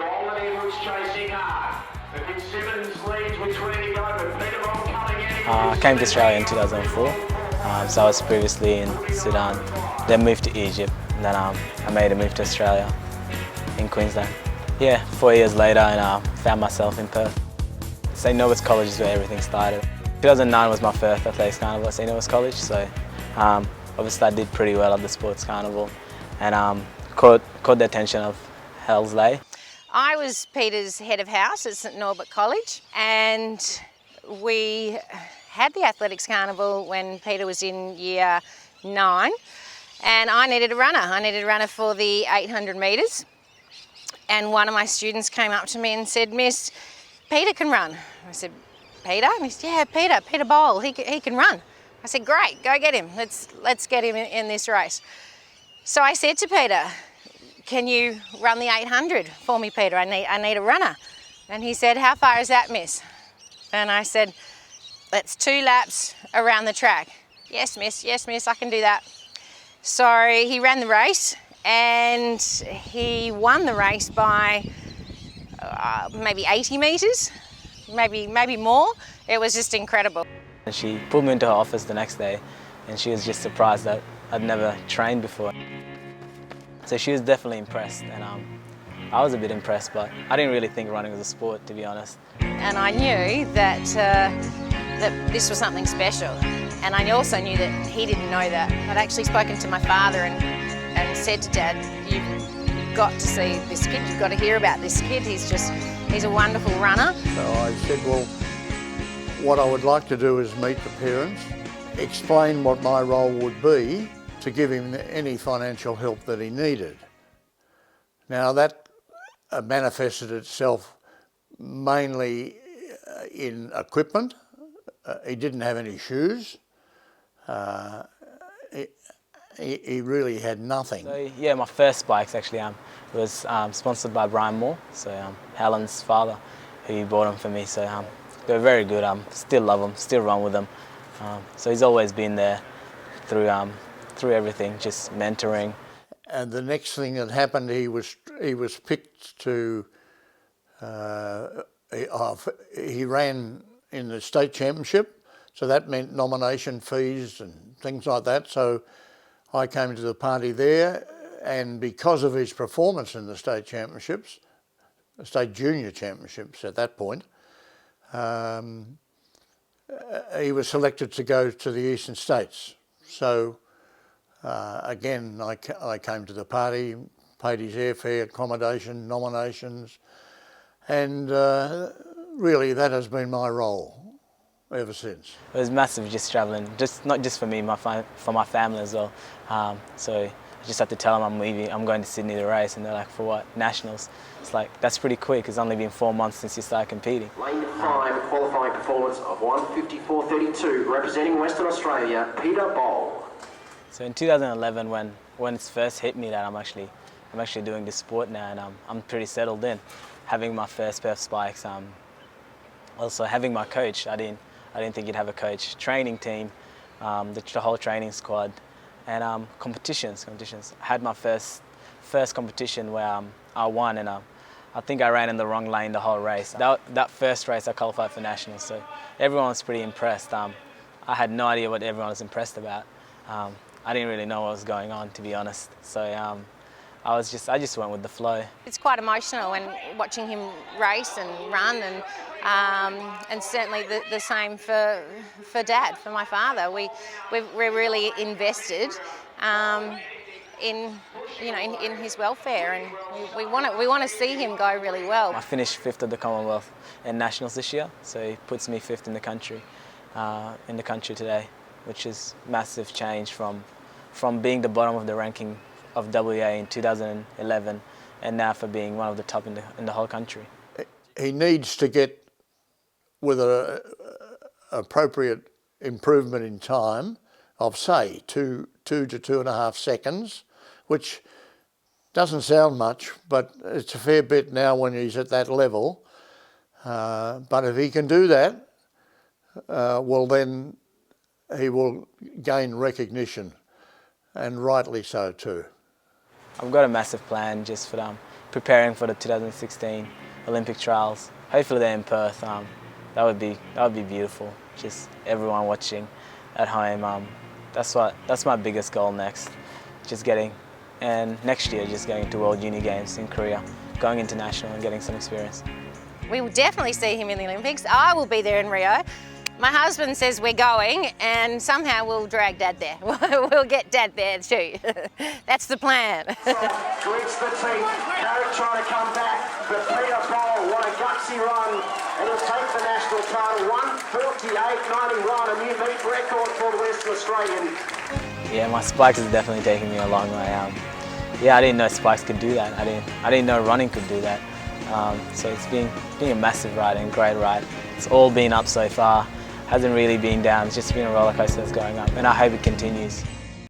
Quality was chasing hard. The Simmons leads with 20 go, but Peter Ball coming in. I came to Australia in 2004, so I was previously in Sudan, then moved to Egypt, and then I made a move to Australia in Queensland. Yeah, 4 years later, and I found myself in Perth. St. Norbert College is where everything started. 2009 was my first athletics carnival at St. Norbert College, so obviously I did pretty well at the sports carnival, and caught the attention of Hell's Lay. I was Peter's head of house at St Norbert College, and we had the athletics carnival when Peter was in year 9, and I needed a runner. I needed a runner for the 800 metres, and one of my students came up to me and said, "Miss, Peter can run." I said, "Peter?" And he said, "Yeah, Peter Bowl, he can run." I said, "Great, go get him. Let's get him in this race." So I said to Peter, "Can you run the 800 for me, Peter? I need a runner." And he said, "How far is that, miss?" And I said, "That's 2 laps around the track." Yes, miss, I can do that." So he ran the race, and he won the race by maybe 80 metres, maybe more. It was just incredible. And she pulled me into her office the next day, and she was just surprised that I'd never trained before. So she was definitely impressed, and I was a bit impressed, but I didn't really think running was a sport, to be honest. And I knew that this was something special, and I also knew that he didn't know that. I'd actually spoken to my father and said to Dad, "You've got to see this kid, you've got to hear about this kid, he's a wonderful runner." So I said, well, what I would like to do is meet the parents, explain what my role would be to give him any financial help that he needed. Now that manifested itself mainly in equipment. He didn't have any shoes. He really had nothing. So yeah, my first bikes actually was sponsored by Brian Moore, so Helen's father, who bought them for me. So they're very good. Still love them, still run with them. So he's always been there through everything, just mentoring. And the next thing that happened, he was picked to. He ran in the state championship, so that meant nomination fees and things like that. So I came to the party there, and because of his performance in the state championships, the state junior championships at that point, he was selected to go to the Eastern States. So again, I came to the party, paid his airfare, accommodation, nominations, and really that has been my role ever since. It was massive just travelling, not just for me, for my family as well. So I just had to tell them I'm going to Sydney to race, and they're like, "For what? Nationals?" It's like, that's pretty quick. It's only been 4 months since you started competing. Lane 5 qualifying performance of 1:54.32, representing Western Australia, Peter Bowl. So in 2011, when it's first hit me that I'm actually doing this sport now, and I'm pretty settled in, having my first pair of spikes. Also having my coach. I didn't think you'd have a coach. Training team, the whole training squad, and competitions. I had my first competition where I won, and I think I ran in the wrong lane the whole race. That first race I qualified for nationals, so everyone was pretty impressed. I had no idea what everyone was impressed about. I didn't really know what was going on, to be honest. So I just went with the flow. It's quite emotional when watching him race and run, and certainly the same for Dad, for my father. We're really invested in his welfare, and we want to see him go really well. I finished 5th at the Commonwealth and Nationals this year, so it puts me 5th in the country today, which is massive change from being the bottom of the ranking of WA in 2011, and now for being one of the top in the whole country. He needs to get with an appropriate improvement in time of, say, 2 to 2.5 seconds, which doesn't sound much, but it's a fair bit now when he's at that level. But if he can do that, well then he will gain recognition, and rightly so too. I've got a massive plan just for preparing for the 2016 Olympic trials. Hopefully they're in Perth. That would be beautiful. Just everyone watching at home. That's my biggest goal next. And next year, just going to World Junior Games in Korea, going international and getting some experience. We will definitely see him in the Olympics. I will be there in Rio. My husband says we're going, and somehow we'll drag Dad there. We'll get Dad there too. That's the plan. Greets the team. Carrick trying to come back, but Peter Bowl, what a gutsy run, and he'll take the national title. 1:48.91, a new meet record for the Western Australian. Yeah, my spikes is definitely taking me a long way. Yeah, I didn't know spikes could do that. I didn't know running could do that. So it's been a massive ride and great ride. It's all been up so far. Hasn't really been down. It's just been a roller coaster that's going up, and I hope it continues.